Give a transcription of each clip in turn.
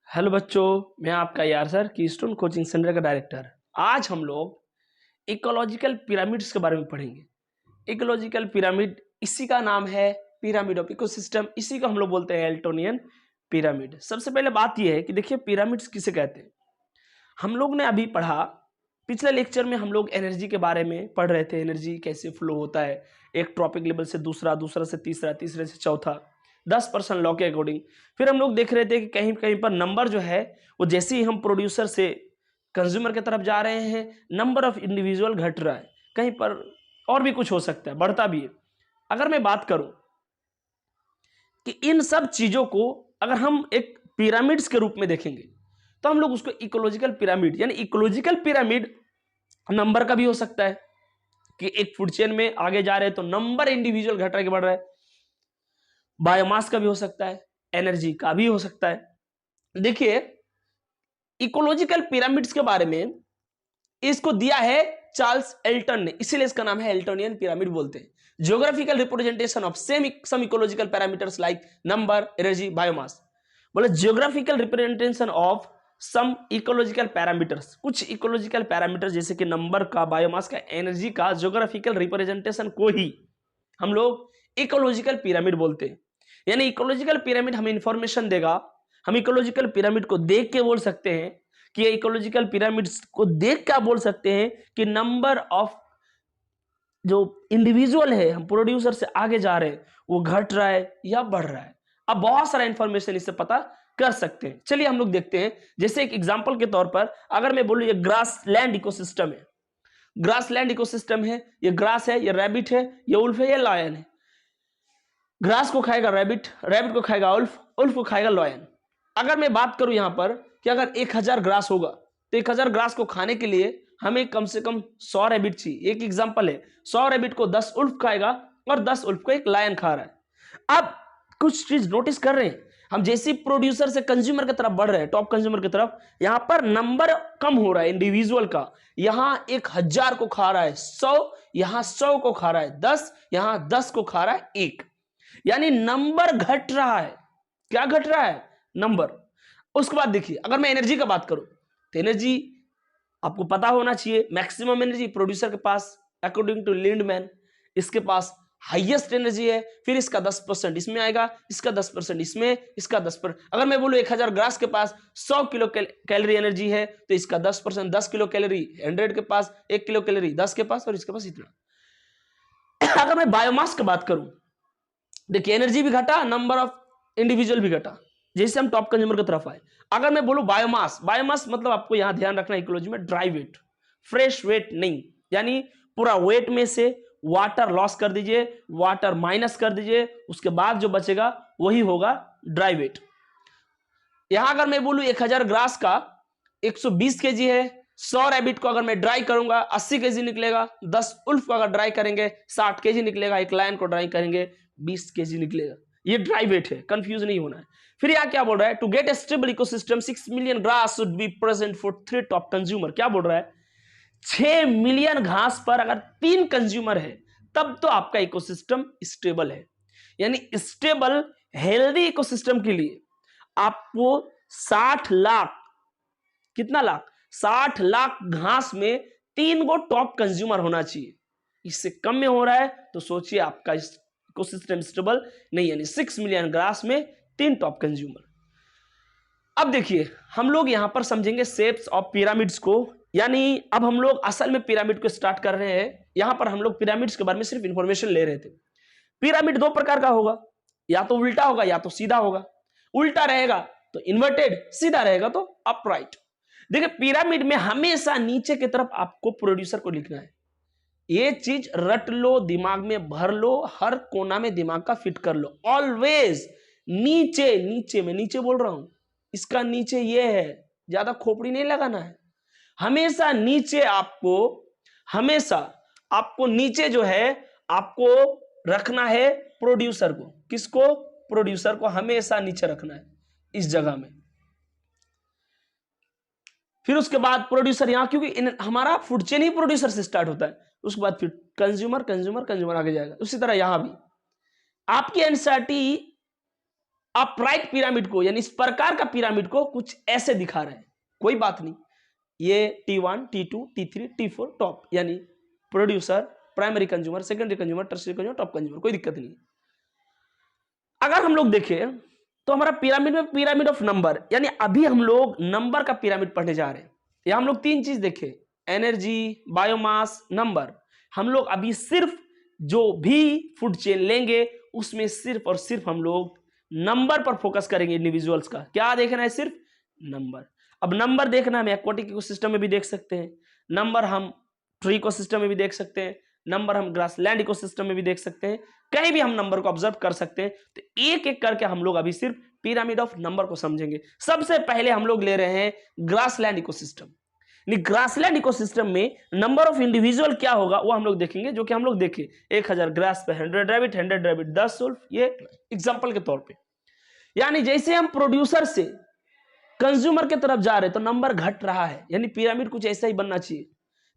Hello बच्चों, मैं आपका यार सर कीस्टोन कोचिंग सेंटर का डायरेक्टर। आज हम लोग इकोलॉजिकल पिरामिड्स के बारे में पढ़ेंगे। इकोलॉजिकल पिरामिड, इसी का नाम है पिरामिड ऑफ इकोसिस्टम। इसी को हम लोग बोलते हैं एल्टोनियन पिरामिड। सबसे पहले बात यह है कि देखिए पिरामिड्स किसे कहते हैं। हम लोग ने अभी पढ़ा, पिछले लेक्चर में हम लोग एनर्जी के बारे में पढ़ रहे थे। एनर्जी कैसे फ्लो होता है एक ट्रॉपिक लेवल से दूसरा, दूसरा से तीसरा, तीसरे से चौथा, 10% लॉ के अकॉर्डिंग। फिर हम लोग देख रहे थे कि कहीं कहीं पर नंबर जो है वो जैसे ही हम प्रोड्यूसर से कंज्यूमर की तरफ जा रहे हैं, नंबर ऑफ इंडिविजुअल घट रहा है, कहीं पर और भी कुछ हो सकता है, बढ़ता भी है। अगर मैं बात करूं कि इन सब चीजों को अगर हम एक पिरामिड्स के रूप में देखेंगे तो हम लोग उसको इकोलॉजिकल पिरामिड, यानी इकोलॉजिकल पिरामिड नंबर का भी हो सकता है कि एक फूड चेन में आगे जा रहे हैं तो नंबर इंडिविजुअल घट रहा है कि बढ़ रहा है। बायोमास का भी हो सकता है, एनर्जी का भी हो सकता है। देखिए इकोलॉजिकल पिरामिड्स के बारे में इसको दिया है चार्ल्स एल्टन ने, इसीलिए इसका नाम है एल्टोनियन पिरामिड बोलते हैं। Geographical representation of some ecological parameters like number, energy, biomass. बोले geographical representation of some ecological parameters, कुछ इकोलॉजिकल पैरामीटर जैसे कि नंबर का, बायोमास का, एनर्जी का ज्योग्राफिकल रिप्रेजेंटेशन को ही हम लोग इकोलॉजिकल पिरामिड बोलते हैं। यानी इकोलॉजिकल पिरामिड हमें इंफॉर्मेशन देगा। हम इकोलॉजिकल पिरामिड को देख के बोल सकते हैं कि ये इकोलॉजिकल पिरामिड्स को देख क्या बोल सकते हैं कि नंबर ऑफ जो इंडिविजुअल है, हम प्रोड्यूसर से आगे जा रहे हैं, वो घट रहा है या बढ़ रहा है। अब बहुत सारा इंफॉर्मेशन इससे पता कर सकते हैं। चलिए हम लोग देखते हैं। जैसे एक एग्जांपल के तौर पर अगर मैं बोलूं ये ग्रास लैंड इकोसिस्टम है, ग्रास लैंड इकोसिस्टम है, ये ग्रास है, ये रैबिट है, ये उल्फ है, ये लायन है। ग्रास को खाएगा रैबिट, रैबिट को खाएगा उल्फ, उल्फ को खाएगा लायन। अगर मैं बात करूं यहां पर कि अगर 1000 ग्रास होगा तो 1000 ग्रास को खाने के लिए हमें कम से कम 100 रैबिट चाहिए। एक एग्जांपल है, 100 रैबिट को 10 उल्फ खाएगा और 10 उल्फ को एक लायन खा रहा है। अब कुछ चीज नोटिस कर रहे हैं, हम जैसे प्रोड्यूसर से कंज्यूमर की तरफ बढ़ रहे हैं, टॉप कंज्यूमर की तरफ, यहां पर नंबर कम हो रहा है इंडिविजुअल का। यहां 1000 को खा रहा है 100, यहां 100 को खा रहा है 10, यहां 10 को खा रहा है 1, यानी नंबर घट रहा है। क्या घट रहा है? नंबर। उसके बाद देखिए अगर मैं एनर्जी का बात करूं तो एनर्जी आपको पता होना चाहिए, मैक्सिमम एनर्जी प्रोड्यूसर के पास अकॉर्डिंग टू लिंडमैन, इसके पास हाईएस्ट एनर्जी है। फिर इसका 10% इसमें आएगा, इसका 10% इसमें, इसका 10%। अगर मैं बोलूं 1000 ग्रास के पास 100 किलो कैलोरी एनर्जी है तो इसका 10% 10 किलो कैलोरी, 100 के पास 1 किलो कैलोरी 10 के पास, और इसके पास इतना। अगर मैं बायोमास की बात करूं, देखिए एनर्जी भी घटा, नंबर ऑफ इंडिविजुअल भी घटा, जैसे हम टॉप कंज्यूमर की तरफ आए। अगर मैं बोलूं बायोमास, बायोमास मतलब आपको यहां ध्यान रखना इकोलॉजी में ड्राई वेट, फ्रेश वेट नहीं, यानी पूरा वेट में से वाटर लॉस कर दीजिए, वाटर माइनस कर दीजिए, उसके बाद जो बचेगा वही होगा ड्राई वेट। यहां अगर मैं बोलूं 1000 ग्रास का 120 केजी है, 100 रैबिट को अगर मैं ड्राई करूंगा 80 केजी निकलेगा, 10 उल्फ को अगर ड्राई करेंगे 60 केजी निकलेगा, एक लायन को ड्राई करेंगे 20 केजी निकलेगा। ये ड्राई वेट है, कंफ्यूज नहीं होना है। फिर यहां क्या बोल रहा है, to get a stable ecosystem 6 million grass should be present for 3 top consumer. क्या बोल रहा है, 6 मिलियन घास पर अगर 3 कंज्यूमर है तब तो आपका इकोसिस्टम स्टेबल है। यानी स्टेबल हेल्दी इकोसिस्टम के लिए आपको 60 लाख, कितना लाख, 60 लाख घास में 3 गो टॉप कंज्यूमर होना चाहिए। इससे कम में हो रहा है तो सोचिए आपका इकोसिस्टम स्टेबल नहीं, यानी 6 मिलियन ग्रास में 3 टॉप कंज्यूमर। अब देखिए हम लोग यहां पर समझेंगे शेप्स ऑफ पिरामिड्स को, यानी अब हम लोग असल में पिरामिड को स्टार्ट कर रहे हैं। यहां पर हम लोग पिरामिड्स के बारे में सिर्फ इंफॉर्मेशन ले रहे थे। पिरामिड 2 प्रकार का होगा, या तो उल्टा होगा या तो सीधा होगा। उल्टा रहेगा तो इन्वर्टेड, सीधा रहेगा तो अपराइट। देखिए पिरामिड में हमेशा नीचे की तरफ आपको प्रोड्यूसर को लिखना है। ये चीज रट लो, दिमाग में भर लो, हर कोना में दिमाग का फिट कर लो। ऑलवेज नीचे, नीचे में नीचे बोल रहा हूं, इसका नीचे ये है, ज्यादा खोपड़ी नहीं लगाना है। हमेशा नीचे आपको, हमेशा आपको नीचे जो है आपको रखना है प्रोड्यूसर को। किसको? प्रोड्यूसर को हमेशा नीचे रखना है इस जगह में। फिर उसके बाद प्रोड्यूसर यहां, क्योंकि हमारा फूड चेन ही प्रोड्यूसर से स्टार्ट होता है, उसके बाद फिर कंज्यूमर, कंज्यूमर, कंज्यूमर आगे जाएगा। उसी तरह यहां भी आपकी एनसीईआरटी अपराइट पिरामिड को यानी इस प्रकार का पिरामिड को कुछ ऐसे दिखा रहे हैं। कोई बात नहीं, ये T1, T2, T3, T4 top, यानी producer, primary consumer, secondary consumer, tertiary consumer, top consumer, कोई दिक्कत नहीं। अगर हम लोग देखें तो हमारा पिरामिड में पिरामिड ऑफ नंबर, यानी अभी हम लोग नंबर का पिरामिड पढ़ने जा रहे हैं। यहां हम लोग तीन चीज देखे, एनर्जी, बायोमास, नंबर। हम लोग अभी सिर्फ जो भी फूड चेन लेंगे उसमें सिर्फ और सिर्फ हम लोग नंबर पर फोकस करेंगे, इंडिविजुअल्स का। क्या देखना है? सिर्फ नंबर। अब नंबर देखना हम एक्वाटिक इकोसिस्टम में भी देख सकते हैं, नंबर हम ट्री इकोसिस्टम में भी देख सकते हैं, नंबर हम ग्रासलैंड इकोसिस्टम में भी देख सकते हैं, कहीं भी हम नंबर को ऑब्जर्व कर सकते हैं। तो एक एक करके हम लोग अभी सिर्फ पिरामिड ऑफ नंबर को समझेंगे। सबसे पहले हम लोग ले रहे हैं ग्रासलैंड इकोसिस्टम। ग्रासलैंड इकोसिस्टम में नंबर ऑफ इंडिविजुअल क्या होगा वो हम लोग देखेंगे, जो कि हम लोग देखे 1000 ग्रास पे 100 रैबिट, 100 रैबिट 10 वुल्फ, ये एग्जांपल के तौर पे। यानी जैसे हम प्रोड्यूसर से कंज्यूमर की तरफ जा रहे हैं तो नंबर घट रहा है, यानी पिरामिड कुछ ऐसा ही बनना चाहिए।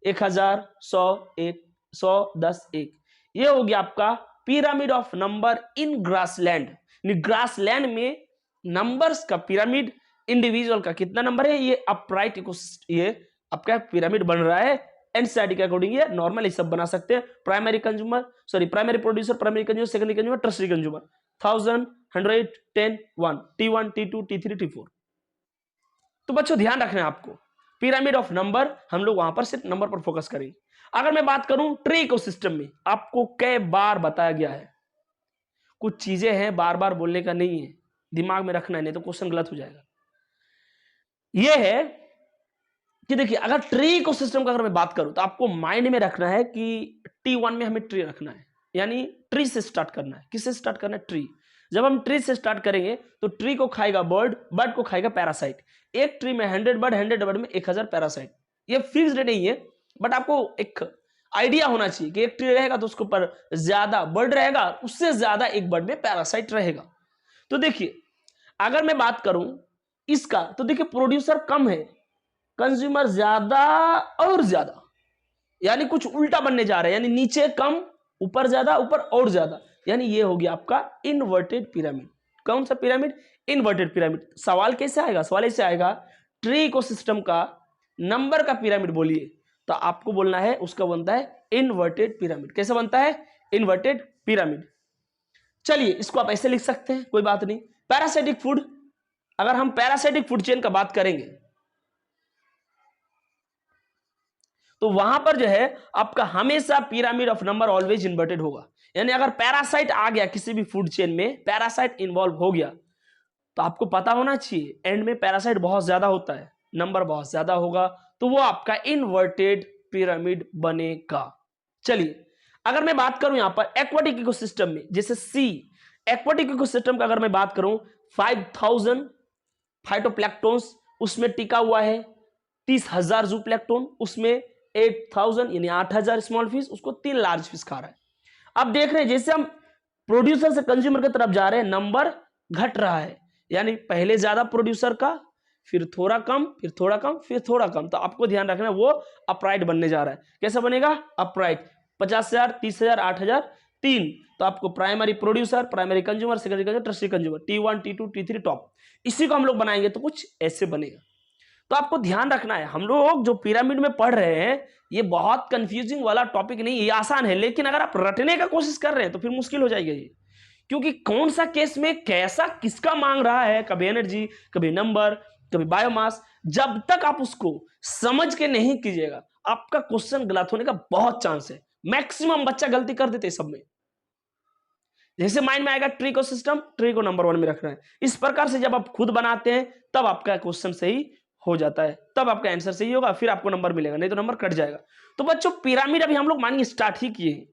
1000, 100, 1, 100, 10, 1, ये हो गया आपका pyramid of number in grassland. Grassland में नंबर्स का पिरामिड, इंडिविजुअल का कितना नंबर है, ये अपराइट इकोसिस्टम, ये आपका पिरामिड बन रहा है। एनसीईआरटी के अकॉर्डिंग ये नॉर्मल सब बना सकते हैं। Primary consumer, sorry primary producer, primary consumer, secondary consumer, tertiary consumer, 1000, 100, 10, 1, T1, T2, T3, T4। तो बच्चों ध्यान रखना है आपको, पिरामिड ऑफ नंबर हम लोग वहां पर सिर्फ नंबर पर फोकस करेंगे। अगर मैं बात करूं ट्री इकोसिस्टम में, आपको कई बार बताया गया है, कुछ चीजें हैं बार बार बोलने का नहीं है, दिमाग में रखना है, नहीं तो क्वेश्चन गलत हो जाएगा। यह है कि देखिए, अगर ट्री इकोसिस्टम का अगर मैं बात करूं तो आपको माइंड में रखना है कि T1 में हमें ट्री रखना है, यानी ट्री से स्टार्ट करना है। किससे स्टार्ट करना है? ट्री। जब हम ट्री से स्टार्ट करेंगे तो ट्री को खाएगा बर्ड, बर्ड को खाएगा पैरासाइट। एक ट्री में 100 बर्ड, 100 बर्ड में 1000 पैरासाइट। ये फिक्स्ड नहीं है, बट आपको एक आइडिया होना चाहिए कि एक ट्री रहेगा तो उसके ऊपर ज्यादा बर्ड रहेगा, उससे ज्यादा एक बर्ड में पैरासाइट रहेगा। तो देखिए, अगर मैं बात करूं इसका, तो देखिए प्रोड्यूसर कम है, कंज्यूमर ज्यादा और ज्यादा, यानी कुछ उल्टा बनने जा रहा है, यानी नीचे कम, ऊपर ज्यादा, ऊपर और ज्यादा, यानी ये हो गया आपका इन्वर्टेड पिरामिड। कौन सा पिरामिड? Inverted pyramid. सवाल कैसे आएगा? सवाल ऐसे आएगा, ट्री इकोसिस्टम का नंबर का पिरामिड बोलिए, तो आपको बोलना है उसका बनता है इन्वर्टेड पिरामिड। कैसे बनता है? Inverted pyramid. चलिए इसको आप ऐसे लिख सकते हैं, कोई बात नहीं। पैरासाइटिक फूड, अगर हम पैरासाइटिक फूड चेन का बात करेंगे तो वहां पर जो है आपका हमेशा pyramid of number always inverted होगा। यानी अगर पैरासाइट आ गया किसी भी फूड चेन में, पैरासाइट इन्वॉल्व हो गया, तो आपको पता होना चाहिए एंड में पैरासाइट बहुत ज्यादा होता है, नंबर बहुत ज्यादा होगा, तो वो आपका इन्वर्टेड पिरामिड बनेगा। चलिए अगर मैं बात करूं यहां पर एक्वाटिक इकोसिस्टम में, जैसे सी एक्वाटिक इकोसिस्टम का अगर मैं बात करूं, 5000 फाइटोप्लैंक्टन्स उसमें टिका हुआ है, 30,000 जूप्लैंक्टन, उसमें 8000 यानी 8000 स्मॉल फिश, उसको 3 लार्ज फिश खा रहा है। अब देख रहे हैं जैसे हम प्रोड्यूसर से कंज्यूमर की तरफ जा रहे हैं, नंबर घट रहा है, यानी पहले ज्यादा प्रोड्यूसर का, फिर थोड़ा कम, फिर थोड़ा कम, फिर थोड़ा कम। तो आपको ध्यान रखना है वो अपराइट बनने जा रहा है। कैसा बनेगा? अपराइट। 50,000, 30,000, 8,000, 3। तो आपको primary producer, primary consumer, secondary consumer, tertiary consumer, T1, T2, T3 top. इसी को हम लोग बनाएंगे तो कुछ ऐसे बनेगा। तो आपको ध्यान रखना है, हम लोग जो पिरामिड में पढ़ रहे हैं ये बहुत कंफ्यूजिंग वाला टॉपिक नहीं है, ये आसान है, लेकिन अगर आप रटने का कोशिश कर रहे हैं तो फिर मुश्किल हो जाएगा ये, क्योंकि कौन सा केस में कैसा किसका मांग रहा है, कभी एनर्जी, कभी नंबर, कभी बायोमास, जब तक आप उसको समझ के नहीं कीजिएगा आपका क्वेश्चन गलत होने का बहुत चांस है। मैक्सिमम बच्चा गलती कर देते सब में। जैसे माइंड में आएगा ट्री को सिस्टम, ट्री को नंबर 1 में रखना है, इस प्रकार से जब आप खुद बनाते हैं तब आपका क्वेश्चन सही हो जाता है, तब आपका आंसर सही होगा, फिर आपको नंबर मिलेगा, नहीं तो नंबर कट जाएगा। तो बच्चों पिरामिड अभी हम लोग मानिए स्टार्ट ही किए हैं,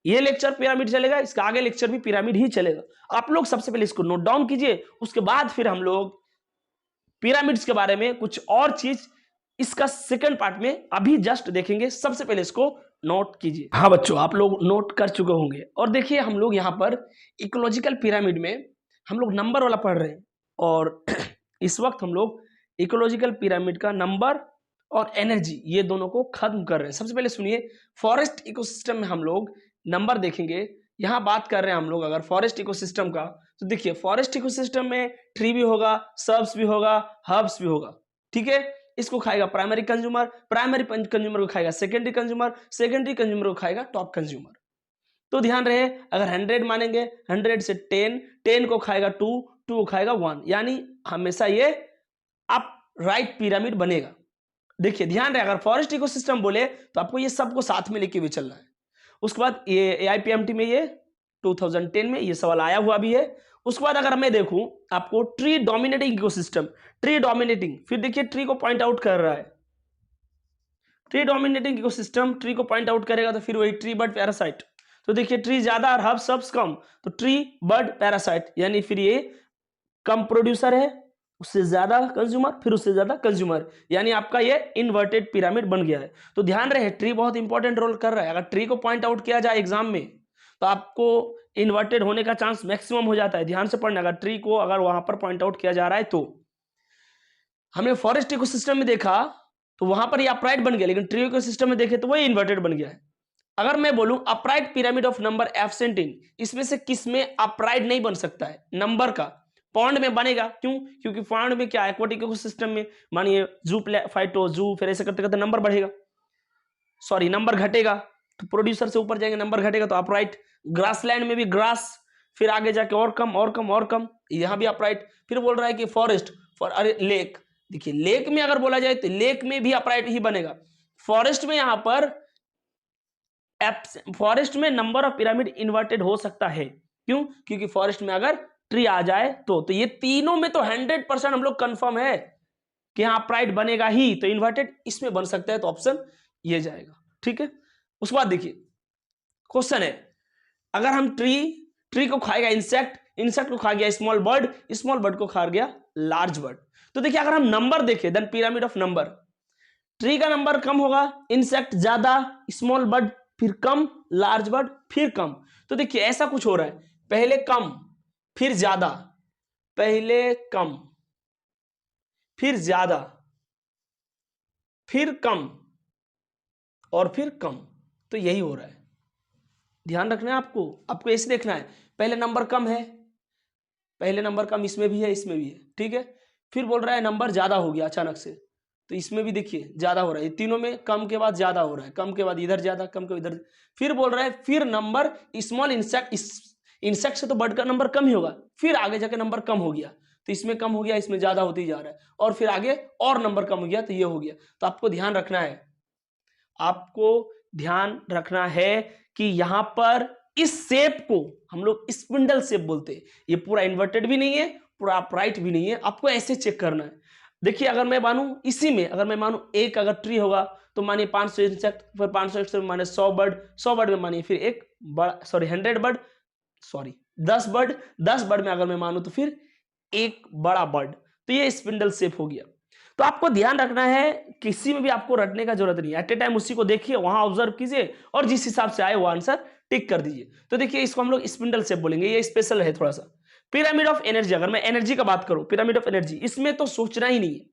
ये लेक्चर पिरामिड चलेगा, इसका आगे लेक्चर भी पिरामिड ही चलेगा। आप लोग सबसे पहले इसको नोट डाउन कीजिए, उसके बाद फिर हम लोग पिरामिड्स के बारे में कुछ और चीज इसका सेकंड पार्ट में अभी जस्ट देखेंगे। सबसे पहले इसको नोट कीजिए। हाँ बच्चों, आप लोग नोट कर चुके होंगे। और देखिए हम लोग यहाँ पर इकोलॉजिकल पिरामिड में हम लोग नंबर वाला पढ़ रहे हैं, और इस वक्त हम लोग इकोलॉजिकल पिरामिड का नंबर और एनर्जी ये दोनों को खत्म कर रहे हैं। सबसे पहले सुनिए, फॉरेस्ट इकोसिस्टम में हम लोग नंबर देखेंगे। यहाँ बात कर रहे हैं हम लोग अगर फॉरेस्ट इकोसिस्टम का, तो देखिए फॉरेस्ट इकोसिस्टम में ट्री भी होगा, सर्ब्स भी होगा, हर्ब्स भी होगा, ठीक है। इसको खाएगा प्राइमरी कंज्यूमर, प्राइमरी कंज्यूमर को खाएगा सेकेंडरी कंज्यूमर, सेकेंडरी कंज्यूमर को खाएगा टॉप कंज्यूमर। तो ध्यान रहे अगर 100 मानेंगे 100 से 10, 10 को खाएगा 2, 2 को खाएगा 1, यानी हमेशा ये अप राइट पिरामिड बनेगा। देखिए ध्यान रहे अगर फॉरेस्ट इकोसिस्टम बोले तो आपको ये सबको साथ में लेके भी चलना है। उसके बाद ये AIPMT में ये 2010 में ये सवाल आया हुआ भी है। उसके बाद अगर मैं देखूं आपको tree dominating ecosystem, tree dominating, फिर देखिए ट्री को पॉइंट आउट कर रहा है, ट्री डोमिनेटिंग इकोसिस्टम ट्री को पॉइंट आउट करेगा तो फिर वही ट्री बर्ड पैरासाइट। तो देखिए ट्री ज्यादा और हर्ब्स सब्स कम, तो ट्री बर्ड पैरासाइट, यानी फिर ये कम प्रोड्यूसर है, उससे ज्यादा कंज्यूमर, फिर उससे ज्यादा कंज्यूमर, यानी आपका ये इन्वर्टेड पिरामिड बन गया है। तो ध्यान रहे ट्री बहुत इंपॉर्टेंट रोल कर रहा है। अगर ट्री को पॉइंट आउट किया जाए एग्जाम में तो आपको इन्वर्टेड होने का चांस मैक्सिमम हो जाता है। ध्यान से पढ़ना, अगर ट्री को अगर वहां पर पॉइंट आउट किया जा रहा है तो। हमने फॉरेस्ट इकोसिस्टम में देखा तो वहां पर ये अपराइट बन गया, लेकिन ट्री इकोसिस्टम में देखे तो वही इन्वर्टेड बन गया है। अगर मैं बोलूं upright pyramid of number absent in, इसमें से किस में अपराइट नहीं बन सकता है? नंबर का। पॉन्ड में बनेगा, क्यों? क्योंकि पॉन्ड में क्या एक्वाटिक इकोसिस्टम में मानिए जू फाइटो जू, फिर ऐसे करते करते नंबर बढ़ेगा, सॉरी नंबर घटेगा, तो प्रोड्यूसर से ऊपर जाएंगे नंबर घटेगा, तो अपराइट। ग्रासलैंड में भी ग्रास, फिर आगे जाके और कम और कम और कम, यहां भी अपराइट। फिर बोल रहा है कि फॉरेस्ट अरे लेक, देखिए लेक में अगर बोला जाए तो लेक में भी अपराइट ही बनेगा। फॉरेस्ट में यहां पर फॉरेस्ट में नंबर ऑफ पिरामिड इन्वर्टेड हो सकता है, क्यों? क्योंकि फॉरेस्ट में अगर ट्री आ जाए तो ये तीनों में तो 100% हम लोग कंफर्म है कि यहां अपराइट बनेगा ही, तो इन्वर्टेड इसमें बन सकता है, तो ऑप्शन ये जाएगा, ठीक है। उसके बाद देखिए क्वेश्चन है, अगर हम ट्री को खाएगा इंसेक्ट, इंसेक्ट को खा गया स्मॉल बर्ड, स्मॉल बर्ड को खा गया लार्ज बर्ड। तो देखिए अगर हम नंबर देखें then pyramid of number, tree का नंबर कम होगा, इंसेक्ट ज्यादा, स्मॉल बर्ड फिर कम, लार्ज बर्ड फिर कम। तो देखिए ऐसा कुछ हो रहा है, पहले कम फिर ज्यादा, पहले कम फिर ज्यादा फिर कम और फिर कम, तो यही हो रहा है। ध्यान रखना है आपको ऐसे देखना है, पहले नंबर कम है, पहले नंबर कम इसमें भी है इसमें भी है, ठीक है। फिर बोल रहा है नंबर ज्यादा हो गया अचानक से, तो इसमें भी देखिए ज्यादा हो रहा है, तीनों में कम के बाद ज्यादा हो रहा है, कम के बाद इधर ज्यादा, कम के बाद इधर। फिर बोल रहा है फिर नंबर स्मॉल इंसेक्ट से तो बर्ड का नंबर कम ही होगा, फिर आगे जाके नंबर कम हो गया, तो इसमें कम हो गया, इसमें ज्यादा होते ही जा रहा है, और फिर आगे और नंबर कम हो गया, तो ये हो गया। तो आपको ध्यान रखना है, आपको ध्यान रखना है कि यहां पर इस शेप को हम लोग स्पिंडल शेप बोलते हैं। ये पूरा इन्वर्टेड भी नहीं है, पूरा अपराइट भी नहीं है, आपको ऐसे चेक करना है। देखिए अगर मैं मानूं इसी में, अगर मैं मानूं एक अगर ट्री होगा तो मानिए 500 इंसेक्ट, फिर 500 इंसेक्ट माने 100 बर्ड, 100 बर्ड में मानिए फिर एक बड़ा, sorry 100 bird, sorry 10 bird, 10 bird में अगर मैं मानूं तो फिर एक बड़ा बर्ड, तो ये स्पिंडल शेप हो गया। तो आपको ध्यान रखना है, किसी में भी आपको रटने का जरूरत नहीं है, एट ए टाइम उसी को देखिए, वहां ऑब्जर्व कीजिए और जिस हिसाब से आए वो आंसर टिक कर दीजिए। तो देखिए इसको हम लोग स्पिंडल शेप बोलेंगे, ये स्पेशल है थोड़ा सा। पिरामिड ऑफ एनर्जी, अगर मैं एनर्जी का बात करूं, पिरामिड ऑफ एनर्जी, इसमें तो सोचना ही नहीं है,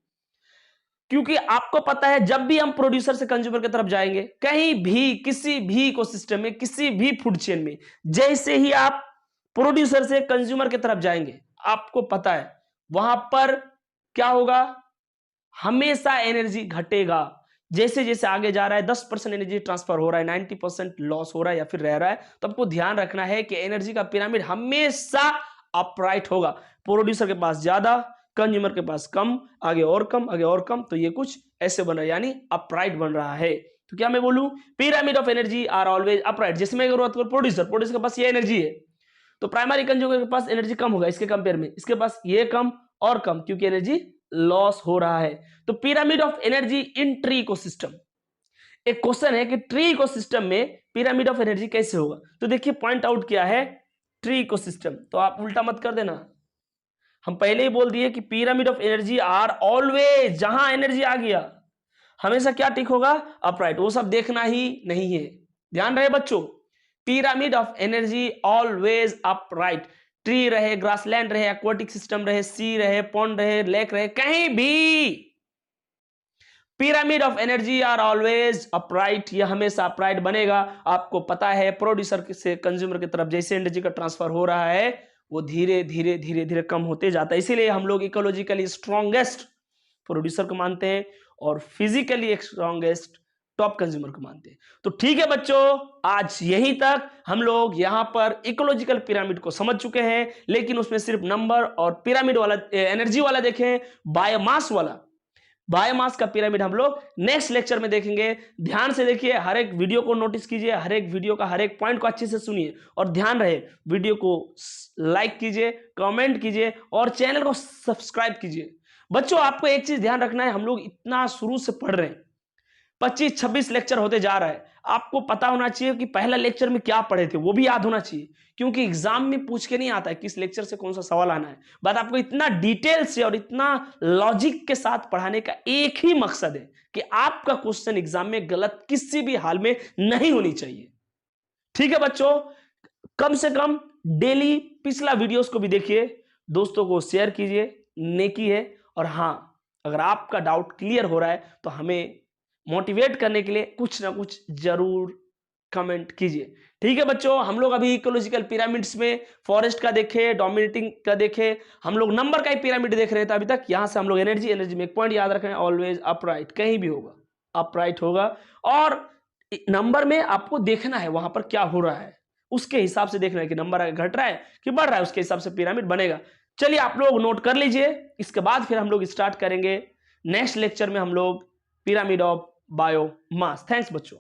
क्योंकि आपको पता है जब भी हम प्रोड्यूसर से कंज्यूमर की तरफ जाएंगे, कहीं भी किसी भी इकोसिस्टम में, किसी भी फूड चेन में, जैसे ही आप प्रोड्यूसर से कंज्यूमर की तरफ जाएंगे, आपको पता है वहां पर क्या होगा, हमेशा एनर्जी घटेगा। जैसे जैसे आगे जा रहा है 10% एनर्जी ट्रांसफर हो रहा है, 90% लॉस हो रहा है या फिर रह रहा है। तो आपको ध्यान रखना है कि एनर्जी का पिरामिड हमेशा अपराइट होगा, प्रोड्यूसर के पास ज्यादा, कंज्यूमर के पास कम, आगे और कम, आगे और कम, तो ये कुछ ऐसे बन रहा है, यानी अपराइट बन रहा है। तो क्या मैं बोलूं, pyramid of energy are always upright. जिसमें प्रोड्यूसर के पास ये एनर्जी है, तो प्राइमरी कंज्यूमर के पास एनर्जी कम होगा इसके कंपेयर में, इसके पास ये कम और कम, क्योंकि एनर्जी लॉस हो रहा है। तो pyramid of energy in tree ecosystem, एक क्वेश्चन है कि ट्री इकोसिस्टम में पिरामिड ऑफ एनर्जी कैसे होगा। तो देखिए पॉइंट आउट किया है ट्री इकोसिस्टम, तो आप उल्टा मत कर देना, हम पहले ही बोल दिए कि pyramid of energy are always, जहां एनर्जी आ गया हमेशा क्या टिक होगा, अपराइट। वो सब देखना ही नहीं है, ध्यान रहे बच्चों, pyramid of energy always upright. Tree रहे, ग्रासलैंड रहे, एक्वाटिक सिस्टम रहे, सी रहे, पॉन्ड रहे, लेक रहे, कहीं भी pyramid of energy are always upright, ये हमेशा अपराइट बनेगा। आपको पता है प्रोड्यूसर से कंज्यूमर की तरफ जैसे एनर्जी का ट्रांसफर हो रहा है, वो धीरे धीरे धीरे धीरे कम होते जाता है। इसीलिए हम लोग इकोलॉजिकली स्ट्रॉन्गेस्ट प्रोड्यूसर को मानते हैं और फिजिकली स्ट्रॉन्गेस्ट टॉप कंज्यूमर को मानते हैं। तो ठीक है बच्चों, आज यहीं तक हम लोग यहां पर इकोलॉजिकल पिरामिड को समझ चुके हैं, लेकिन उसमें सिर्फ नंबर और पिरामिड वाला एनर्जी वाला देखें, बायोमास का पिरामिड हम लोग नेक्स्ट लेक्चर में देखेंगे। ध्यान से देखिए, हर एक वीडियो को नोटिस कीजिए, हर एक वीडियो का हर एक पॉइंट को अच्छे से सुनिए और ध्यान रहे वीडियो को लाइक कीजिए, कमेंट कीजिए और चैनल को सब्सक्राइब कीजिए। बच्चों आपको एक चीज ध्यान रखना है, हम लोग इतना शुरू से पढ़ रहे हैं, 25-26 लेक्चर होते जा रहा है। आपको पता होना चाहिए कि पहला लेक्चर में क्या पढ़े थे, वो भी याद होना चाहिए, क्योंकि एग्जाम में पूछ के नहीं आता है किस लेक्चर से कौन सा सवाल आना है। बात आपको इतना डिटेल से और इतना लॉजिक के साथ पढ़ाने का एक ही मकसद है कि आपका क्वेश्चन एग्जाम में गलत किसी भी हाल में नहीं होनी चाहिए। ठीक है बच्चों, कम से कम डेली पिछला वीडियोस को भी देखिए, दोस्तों को शेयर कीजिए, नेकी है। और हाँ, अगर आपका डाउट क्लियर हो रहा है तो हमें मोटिवेट करने के लिए कुछ ना कुछ जरूर कमेंट कीजिए। ठीक है बच्चों, हम लोग अभी इकोलॉजिकल पिरामिड्स में फॉरेस्ट का देखे, डोमिनेटिंग का देखे, हम लोग नंबर का ही पिरामिड देख रहे थे अभी तक। यहां से हम लोग एनर्जी में एक पॉइंट याद रखें, ऑलवेज अपराइट, कहीं भी होगा अपराइट होगा। और नंबर में आपको देखना है वहां पर क्या हो रहा है, उसके हिसाब से देखना है कि नंबर घट रहा है कि बढ़ रहा है, उसके हिसाब से पिरामिड बनेगा। चलिए आप लोग नोट कर लीजिए, इसके बाद फिर हम लोग स्टार्ट करेंगे नेक्स्ट लेक्चर में हम लोग पिरामिड ऑफ बायोमास। थैंक्स बच्चों।